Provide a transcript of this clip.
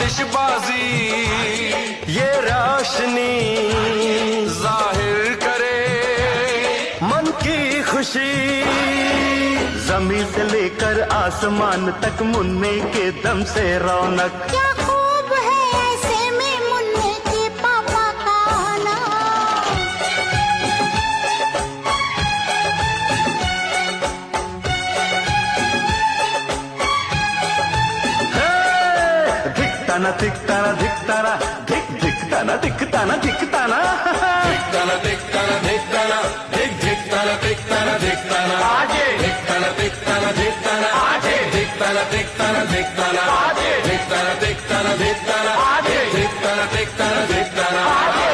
आतिशबाजी ये रोशनी जाहिर करे मन की खुशी। जमीन से लेकर आसमान तक मुन्ने के दम से रौनक। क्या खूब है ऐसे में मुन्ने के पापा का आना। धिकताना धिकताना धिकताना धिक धिकताना धिकताना धिकताना धिकताना धिकताना धिकताना धिक धिकताना धिकताना धिकताना आगे धिकताना धिकताना धिकताना आगे धिकताना धिकताना धिकताना आगे धिकताना धिकताना धिकताना आगे धिकताना धिकताना धिकताना आगे।